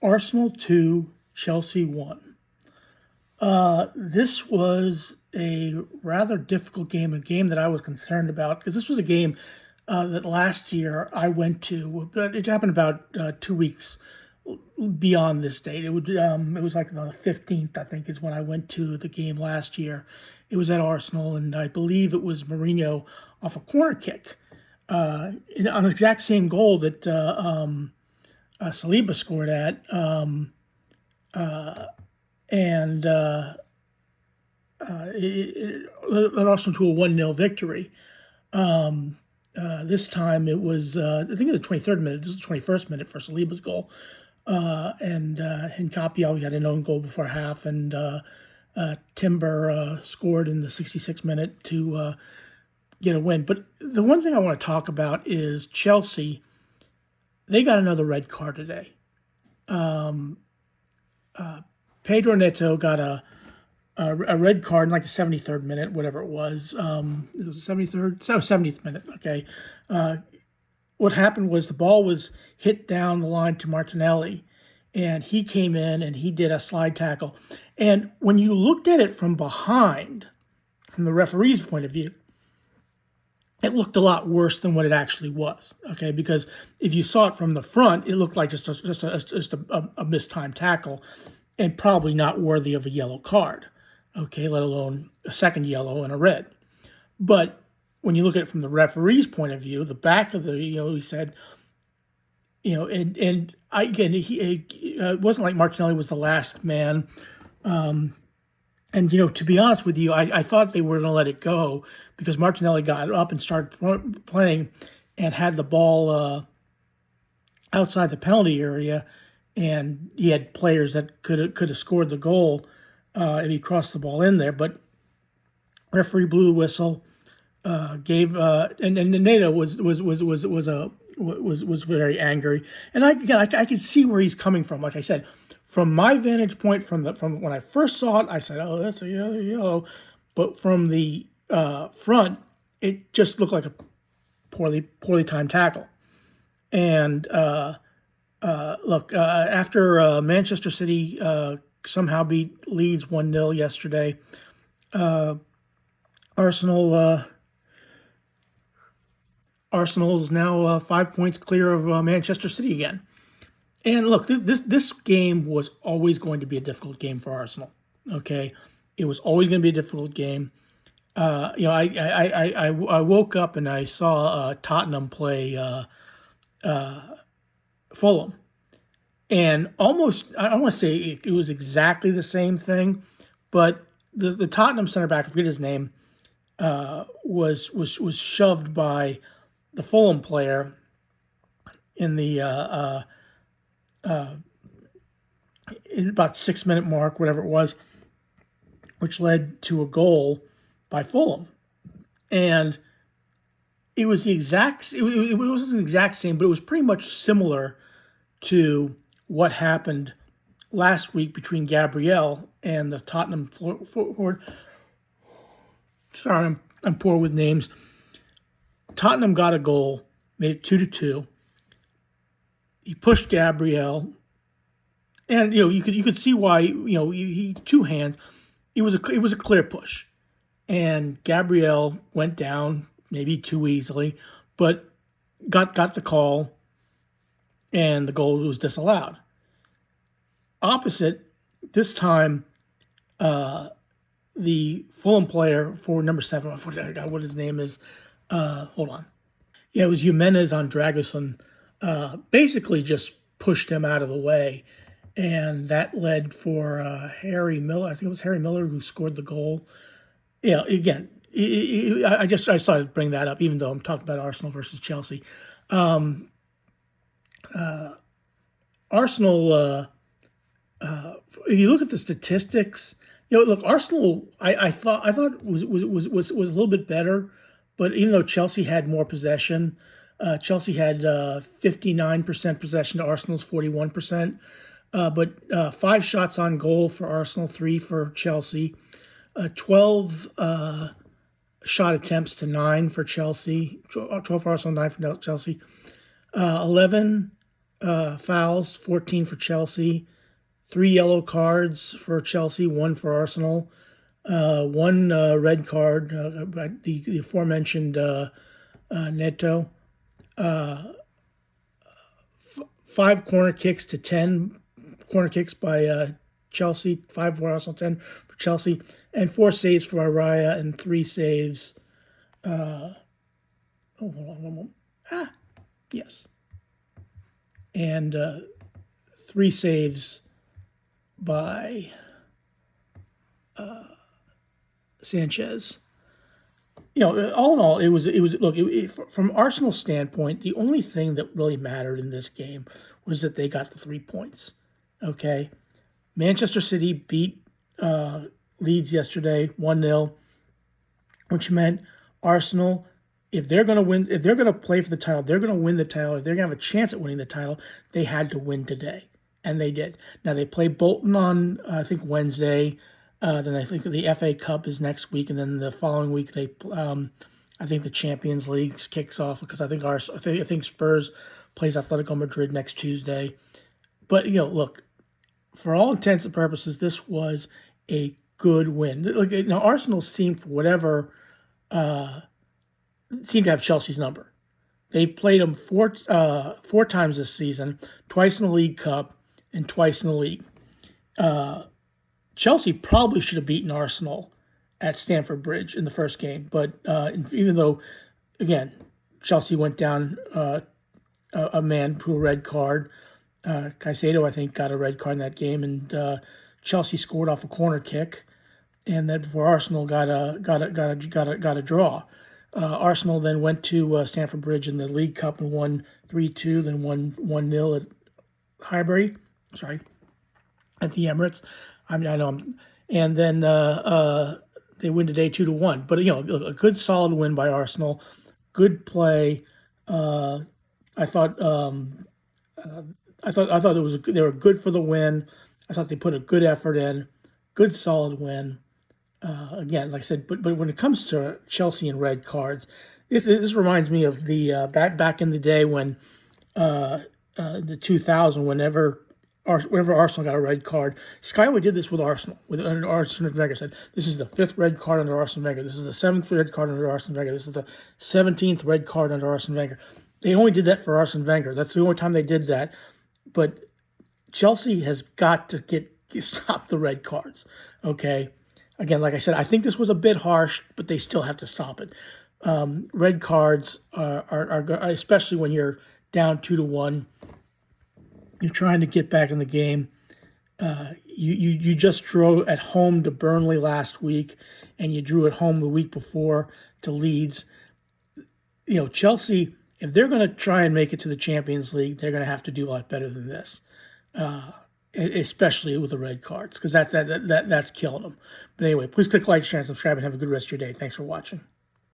Arsenal 2, Chelsea 1. This was a rather difficult game, a game that I was concerned about because this was a game that last year I went to, but it happened about 2 weeks beyond this date. It was like the 15th, I think, is when I went to the game last year. It was at Arsenal, and I believe it was Mourinho off a corner kick on the exact same goal that Saliba scored at. And it led Arsenal to a 1-0 victory. This time it was, I think, in the 23rd minute. This is the 21st minute for Saliba's goal. And Hincapié had an own goal before half, and Timber scored in the 66th minute to get a win. But the one thing I want to talk about is Chelsea. They got another red card today. Pedro Neto got a red card in like the 73rd minute, whatever it was. It was the 73rd, so 70th minute. Okay. What happened was the ball was hit down the line to Martinelli, and he came in and he did a slide tackle. And when you looked at it from behind, from the referee's point of view, it looked a lot worse than what it actually was. Okay, because if you saw it from the front, it looked like just a mistimed tackle, and probably not worthy of a yellow card. Okay, let alone a second yellow and a red. But when you look at it from the referee's point of view, the back of the, he said, and I, again, it wasn't like Martinelli was the last man. And, to be honest with you, I thought they were going to let it go because Martinelli got up and started playing and had the ball outside the penalty area, and he had players that could have scored the goal if he crossed the ball in there. But referee blew the whistle, gave and Nato was very angry, and I could see where he's coming from. Like I said, from my vantage point, from when I first saw it, I said, "Oh, that's a yellow," but from the front, it just looked like a poorly timed tackle. And after Manchester City somehow beat Leeds 1-0 yesterday, Arsenal is now 5 points clear of Manchester City again. And look, this game was always going to be a difficult game for Arsenal. Okay, it was always going to be a difficult game. I woke up and I saw Tottenham play Fulham, and almost I don't want to say it was exactly the same thing, but the Tottenham center back, I forget his name, was shoved by the Fulham player in the in about 6 minute mark, whatever it was, which led to a goal by Fulham. And it was it wasn't the exact same, but it was pretty much similar to what happened last week between Gabriel and the Tottenham forward. Sorry, I'm poor with names. Tottenham got a goal, made it 2-2. He pushed Gabriel, and you could see why. He two hands. It was a clear push, and Gabriel went down maybe too easily, but got the call, and the goal was disallowed. Opposite this time, the Fulham player for number 7, I forgot what his name is. Hold on. Yeah, it was Jimenez on Dragusin. Basically just pushed him out of the way, and that led for Harry Miller. I think it was Harry Miller who scored the goal. Yeah, again, I thought I'd bring that up, even though I'm talking about Arsenal versus Chelsea. Arsenal, if you look at the statistics, look, Arsenal, I thought was a little bit better, but even though Chelsea had more possession, Chelsea had 59% possession to Arsenal's 41%, but 5 shots on goal for Arsenal, 3 for Chelsea, 12 shot attempts to 9 for Chelsea, 12 for Arsenal, 9 for Chelsea, 11 fouls, 14 for Chelsea, 3 yellow cards for Chelsea, 1 for Arsenal, 1 red card, the aforementioned Neto, 5 corner kicks to 10 corner kicks by Chelsea, 5 for Arsenal, 10 for Chelsea, and 4 saves for Araya and 3 saves. Hold on one moment. Yes. And 3 saves by Sanchez. All in all, it was look, from Arsenal's standpoint, the only thing that really mattered in this game was that they got the 3 points. Okay, Manchester City beat Leeds yesterday 1-0, which meant Arsenal, if they're going to win, if they're going to play for the title, if they're going to win the title, if they're going to have a chance at winning the title, they had to win today, and they did. Now they play Bolton on I think Wednesday. Then I think the FA Cup is next week, and then the following week I think the Champions League kicks off because I think Spurs plays Atletico Madrid next Tuesday. But look, for all intents and purposes, this was a good win. Now Arsenal seemed for whatever seemed to have Chelsea's number. They've played them four times this season, twice in the League Cup and twice in the league. Chelsea probably should have beaten Arsenal at Stamford Bridge in the first game, but even though, again, Chelsea went down a man to a red card, Caicedo I think got a red card in that game, and Chelsea scored off a corner kick, and then before Arsenal got a draw. Arsenal then went to Stamford Bridge in the League Cup and won 3-2, then won 1-0 at Highbury. Sorry, at the Emirates. I know, and then they win today 2-1. But a good solid win by Arsenal, good play. I thought they were good for the win. I thought they put a good effort in, good solid win. Again, like I said, but when it comes to Chelsea and red cards, this reminds me of the back in the day when the 2000 whenever Arsenal got a red card. Sky only did this with Arsenal. Under Arsene Wenger said, this is the 5th red card under Arsene Wenger. This is the 7th red card under Arsene Wenger. This is the 17th red card under Arsene Wenger. They only did that for Arsene Wenger. That's the only time they did that. But Chelsea has got to stop the red cards. Okay. Again, like I said, I think this was a bit harsh, but they still have to stop it. Red cards are especially when you're down 2-1. You're trying to get back in the game. You just drew at home to Burnley last week, and you drew at home the week before to Leeds. Chelsea, if they're going to try and make it to the Champions League, they're going to have to do a lot better than this, especially with the red cards, because that's killing them. But anyway, please click like, share, and subscribe, and have a good rest of your day. Thanks for watching.